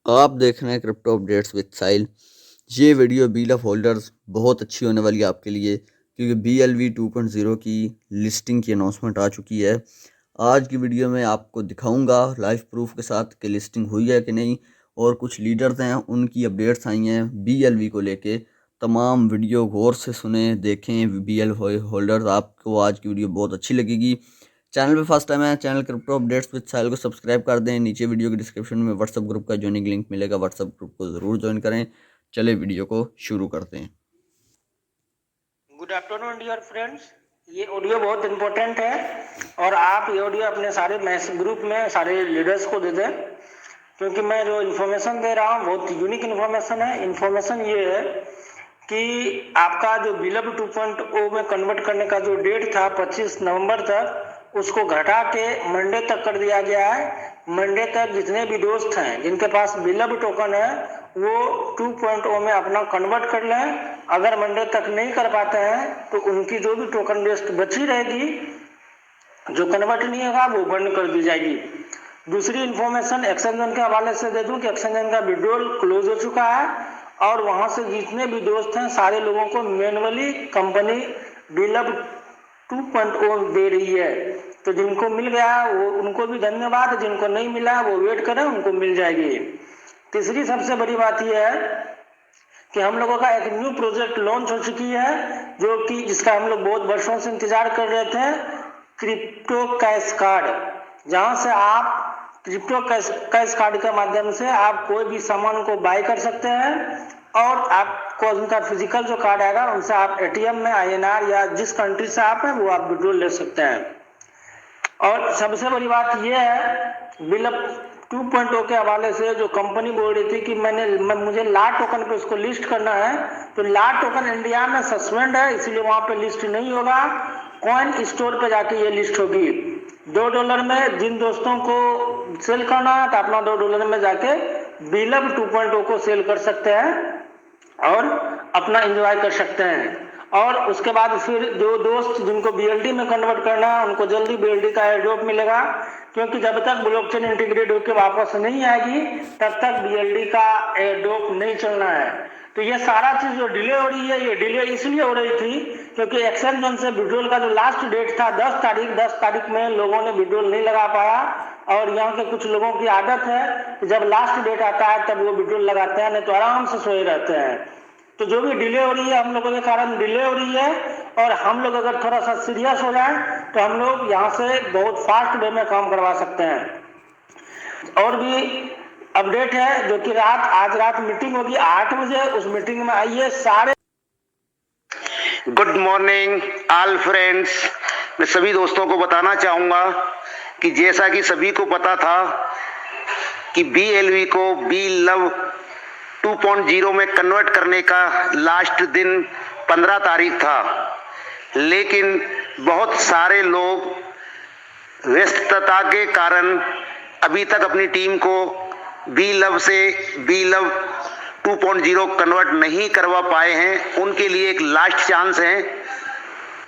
आप देख रहे हैं क्रिप्टो अपडेट्स विद साहिल। ये वीडियो BLV होल्डर्स बहुत अच्छी होने वाली है आपके लिए, क्योंकि BLV 2.0 की लिस्टिंग की अनाउंसमेंट आ चुकी है। आज की वीडियो में आपको दिखाऊंगा लाइव प्रूफ के साथ कि लिस्टिंग हुई है कि नहीं, और कुछ लीडर्स हैं उनकी अपडेट्स आई हैं BLV को लेके। तमाम वीडियो गौर से सुने, देखें BLV होल्डर्स, आपको आज की वीडियो बहुत अच्छी लगेगी। चैनल पे फर्स्ट टाइम है, चैनल क्रिप्टो अपडेट्स विद साहिल को सब्सक्राइब कर दें। नीचे वीडियो के डिस्क्रिप्शन में व्हाट्सअप ग्रुप का ज्वाइनिंग लिंक मिलेगा, व्हाट्सअप ग्रुप को ज़रूर ज्वाइन करें। चले वीडियो को शुरू करते हैं। गुड आफ्टरनून डियर फ्रेंड्स, ये ऑडियो बहुत इम्पोर्टेंट है और आप ये ऑडियो अपने सारे मैसेज ग्रुप में सारे लीडर्स को दे दें, क्योंकि मैं जो इन्फॉर्मेशन दे रहा हूँ बहुत यूनिक इन्फॉर्मेशन है। इन्फॉर्मेशन ये है कि आपका जो BLV 2.0 में कन्वर्ट करने का जो डेट था 25 नवंबर तक, उसको घटा के मंडे तक कर दिया गया है। मंडे तक जितने भी दोस्त हैं जिनके पास BLV टोकन है वो 2.0 में अपना कन्वर्ट कर लें। अगर मंडे तक नहीं कर पाते हैं तो उनकी जो भी टोकन लिस्ट बची रहेगी, जो कन्वर्ट नहीं होगा, वो बंद कर दी जाएगी। दूसरी इन्फॉर्मेशन एक्सचेंज के हवाले से दे दूं कि एक्सचेंज का विड्रॉल क्लोज हो चुका है और वहां से जितने भी दोस्त हैं सारे लोगों को मैनुअली कंपनी BLV 2.0 दे रही है। तो जिनको मिल गया वो उनको भी धन्यवाद, जिनको नहीं मिला वो वेट करें, उनको मिल जाएगी। तीसरी सबसे बड़ी बात यह है कि हम लोगों का एक न्यू प्रोजेक्ट लॉन्च हो चुकी है, जो कि जिसका हम लोग बहुत वर्षों से इंतजार कर रहे थे, क्रिप्टो कैश कार्ड। जहां से आप क्रिप्टो कैश कार्ड के माध्यम से आप कोई भी सामान को बाय कर सकते हैं और आपको उनका फिजिकल जो कार्ड आएगा उनसे आप ATM में INR या जिस कंट्री से आप हैं वो आप विड्रॉल ले सकते हैं। और सबसे बड़ी बात यह है, BLV 2.0 के हवाले से जो कंपनी बोल रही थी कि मुझे ला टोकन पे उसको लिस्ट करना है, तो ला टोकन इंडिया में सस्पेंड है, इसलिए वहां पे लिस्ट नहीं होगा। कॉइन स्टोर पे जाके ये लिस्ट होगी। $2 में जिन दोस्तों को सेल करना है तो अपना $2 में जाके BLV 2.0 को सेल कर सकते हैं और अपना एंजॉय कर सकते हैं। और उसके बाद फिर जो दोस्त जिनको BLD में कन्वर्ट करना है उनको जल्दी BLD का एयरड्रॉप मिलेगा, क्योंकि जब तक ब्लॉकचेन इंटीग्रेट होकर वापस नहीं आएगी तब तक BLD का एयरड्रॉप नहीं चलना है। तो ये सारा चीज जो डिले हो रही है, ये डिले इसलिए हो रही थी क्योंकि एक्सचेंज से विड्रॉल का जो लास्ट डेट था 10 तारीख में लोगों ने विड्रॉल नहीं लगा पाया। और यहाँ के कुछ लोगों की आदत है कि जब लास्ट डेट आता है तब वो विड्रॉल लगाते हैं, नहीं तो आराम से सोए रहते हैं। तो जो भी डिले हो रही है हम लोगों के कारण डिले हो रही है, और हम लोग अगर थोड़ा सा सीरियस हो जाए तो हम लोग यहाँ से बहुत फास्ट वे में काम करवा सकते हैं। और भी अपडेट है जो कि आज रात मीटिंग होगी 8 बजे, उस मीटिंग में आइए सारे। Good morning all friends. मैं सभी दोस्तों को बताना चाहूँगा कि जैसा कि सभी को पता था कि BLV को BLV 2.0 में कन्वर्ट करने का लास्ट दिन 15 तारीख था, लेकिन बहुत सारे लोग व्यस्तता के कारण अभी तक अपनी टीम को BLV से BLV 2.0 कन्वर्ट नहीं करवा पाए हैं। उनके लिए एक लास्ट चांस है,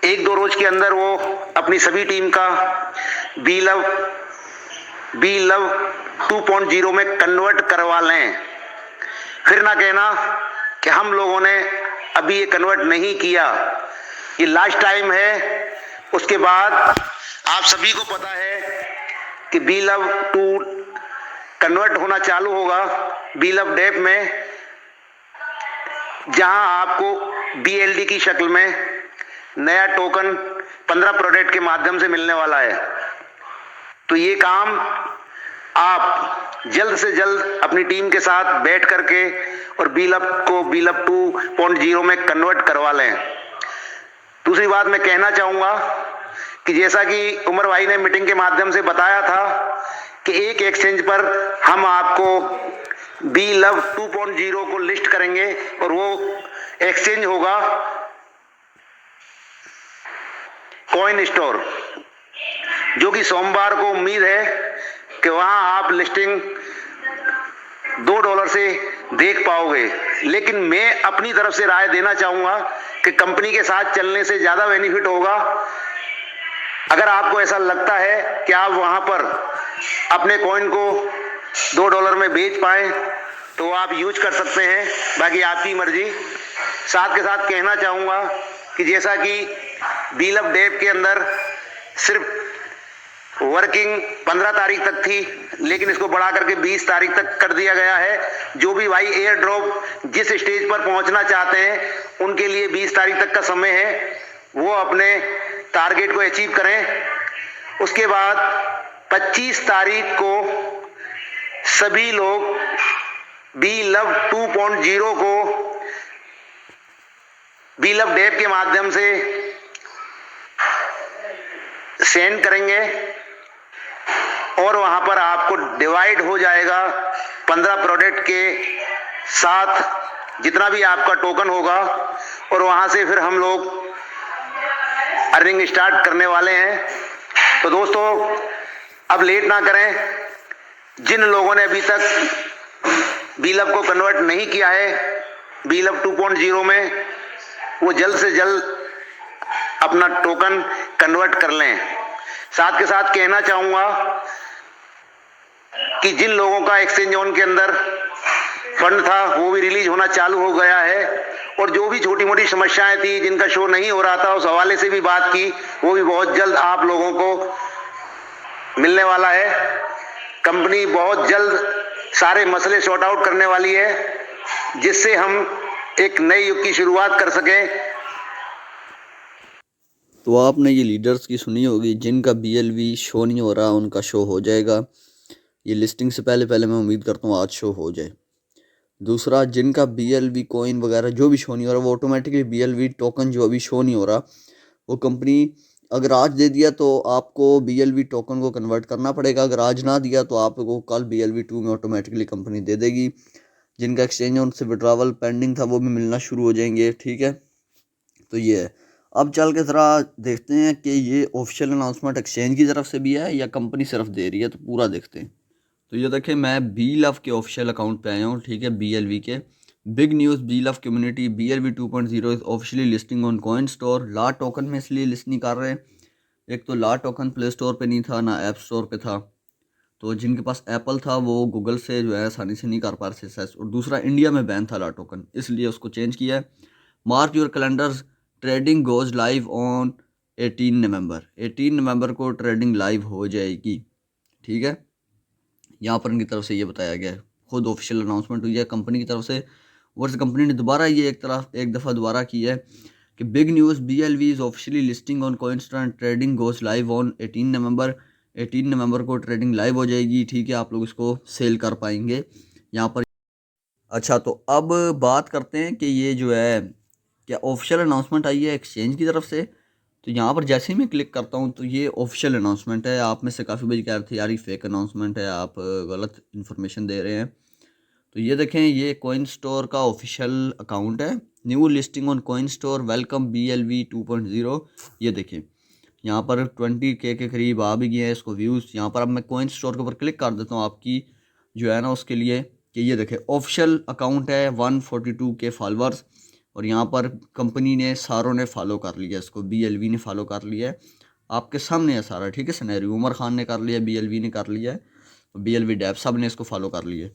1-2 रोज के अंदर वो अपनी सभी टीम का BLV 2.0 में कन्वर्ट करवा लें। फिर ना कहना कि हम लोगों ने अभी ये कन्वर्ट नहीं किया। ये लास्ट टाइम है, उसके बाद आप सभी को पता है कि BLV 2 कन्वर्ट होना चालू होगा BLV डेप में, जहां आपको BLD की शक्ल में नया टोकन 15 प्रोडक्ट के माध्यम से मिलने वाला है। तो ये काम आप जल्द से जल्द अपनी टीम के साथ बैठ करके और BLV को BLV 2.0 में कन्वर्ट करवा लें। दूसरी बात मैं कहना चाहूँगा कि जैसा कि उमर भाई ने मीटिंग के माध्यम से बताया था कि एक एक्सचेंज पर हम आपको BLV 2.0 को लिस्ट करेंगे और वो एक्सचेंज होगा कॉइन स्टोर, जो कि सोमवार को उम्मीद है कि वहां आप लिस्टिंग $2 से देख पाओगे। लेकिन मैं अपनी तरफ से राय देना चाहूंगा कि कंपनी के साथ चलने से ज्यादा बेनिफिट होगा अगर आपको ऐसा लगता है कि आप वहां पर अपने कॉइन को $2 में बेच पाएं, तो आप यूज कर सकते हैं, बाकी आपकी मर्जी। साथ के साथ कहना चाहूँगा कि जैसा कि व्हील ऑफ डेव के अंदर सिर्फ वर्किंग 15 तारीख तक थी, लेकिन इसको बढ़ा करके 20 तारीख तक कर दिया गया है। जो भी भाई एयर ड्रॉप जिस स्टेज पर पहुंचना चाहते हैं उनके लिए 20 तारीख तक का समय है, वो अपने टारगेट को अचीव करें। उसके बाद 25 तारीख को सभी लोग बी लव 2.0 को बी लव डेव के माध्यम से सेंड करेंगे और वहां पर आपको डिवाइड हो जाएगा 15 प्रोडक्ट के साथ जितना भी आपका टोकन होगा, और वहां से फिर हम लोग अर्निंग स्टार्ट करने वाले हैं। तो दोस्तों अब लेट ना करें, जिन लोगों ने अभी तक बीलअप को कन्वर्ट नहीं किया है बीलअप 2.0 में, वो जल्द से जल्द अपना टोकन कन्वर्ट कर लें। साथ के साथ कहना चाहूंगा कि जिन लोगों का एक्सचेंज ऑन के अंदर फंड था वो भी रिलीज होना चालू हो गया है, और जो भी छोटी मोटी समस्याएं थी जिनका शो नहीं हो रहा था उस हवाले से भी बात की, वो भी बहुत जल्द आप लोगों को मिलने वाला है। कंपनी बहुत जल्द सारे मसले सॉर्ट आउट करने वाली है, जिससे हम एक नए युग की शुरुआत कर सकें। तो आपने ये लीडर्स की सुनी होगी, जिनका BLV शो नहीं हो रहा उनका शो हो जाएगा। ये लिस्टिंग से पहले मैं उम्मीद करता हूँ आज शो हो जाए। दूसरा, जिनका BLV कॉइन वगैरह जो भी शो नहीं हो रहा, वो ऑटोमेटिकली BLV टोकन जो अभी शो नहीं हो रहा, वो कंपनी अगर आज दे दिया तो आपको BLV टोकन को कन्वर्ट करना पड़ेगा। अगर आज ना दिया तो आपको कल BLV 2 में ऑटोमेटिकली कंपनी दे देगी। जिनका एक्सचेंज ऑन से विड्रॉवल पेंडिंग था वो भी मिलना शुरू हो जाएंगे। ठीक है, तो ये है। अब चल के ज़रा देखते हैं कि ये ऑफिशियल अनाउंसमेंट एक्सचेंज की तरफ से भी है या कंपनी सिर्फ दे रही है, तो पूरा देखते हैं। तो ये देखें, मैं BLV के ऑफिशियल अकाउंट पे आया हूँ। ठीक है, BLV के big news BLV community BLV 2.0 is officially listing on coin store. ला टोकन में इसलिए लिस्ट नहीं कर रहे, एक तो ला टोकन प्ले स्टोर पे नहीं था ना ऐप स्टोर पे था, तो जिनके पास एप्पल था वो गूगल से जो है आसानी से नहीं कर पा रहे थे, और दूसरा इंडिया में बैन था ला टोकन, इसलिए उसको चेंज किया है। Mark your calendars, trading goes live on 18 November. 18 नवंबर को ट्रेडिंग लाइव हो जाएगी। ठीक है, यहाँ पर इनकी तरफ से ये बताया गया है, खुद ऑफिशियल अनाउंसमेंट हुई है कंपनी की तरफ से। और कंपनी ने दोबारा ये एक दफ़ा दोबारा की है कि big news BLV is officially listing on Coinstar, trading goes live on 18 November. 18 नवंबर को ट्रेडिंग लाइव हो जाएगी। ठीक है, आप लोग इसको सेल कर पाएंगे यहाँ पर। अच्छा, तो अब बात करते हैं कि ये जो है क्या ऑफिशियल अनाउंसमेंट आई है एक्सचेंज की तरफ से। तो यहाँ पर जैसे ही मैं क्लिक करता हूँ तो ये ऑफिशियल अनाउंसमेंट है। आप में से काफ़ी बड़ी कह रहे थे यार ये फेक अनाउंसमेंट है, आप गलत इन्फॉर्मेशन दे रहे हैं। तो ये देखें, ये कॉइन स्टोर का ऑफिशियल अकाउंट है। New listing on coin store, welcome BLV 2.0। ये देखें यहाँ पर 20K के करीब आ भी गए हैं इसको व्यूज़। यहाँ पर अब मैं कॉइन स्टोर के ऊपर क्लिक कर देता हूँ आपकी जो है ना उसके लिए, कि ये देखें ऑफिशियल अकाउंट है, 142K फॉलोअर्स, और यहाँ पर कंपनी ने सारों ने फॉलो कर लिया इसको, BLV ने फॉलो कर लिया है। आपके सामने है सारा। ठीक है, सिनेरियो उमर खान ने कर लिया, BLV ने कर लिया है, BLV डैप सब ने इसको फॉलो कर लिया है,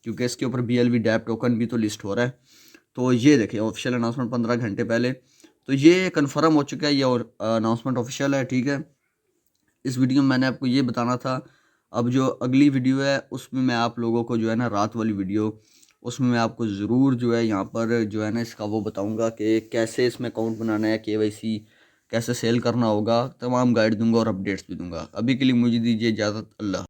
क्योंकि इसके ऊपर BLV डैप टोकन भी तो लिस्ट हो रहा है। तो ये देखें ऑफिशियल अनाउंसमेंट 15 घंटे पहले, तो ये कन्फर्म हो चुका है, ये और अनाउंसमेंट ऑफिशियल है। ठीक है, इस वीडियो में मैंने आपको ये बताना था। अब जो अगली वीडियो है उसमें मैं आप लोगों को जो है ना रात वाली वीडियो, उसमें मैं आपको ज़रूर जो है यहाँ पर जो है ना इसका वो बताऊँगा कि कैसे इसमें अकाउंट बनाना है, KYC कैसे सेल करना होगा, तमाम गाइड दूंगा और अपडेट्स भी दूंगा। अभी के लिए मुझे दीजिए इजाज़त। अल्लाह।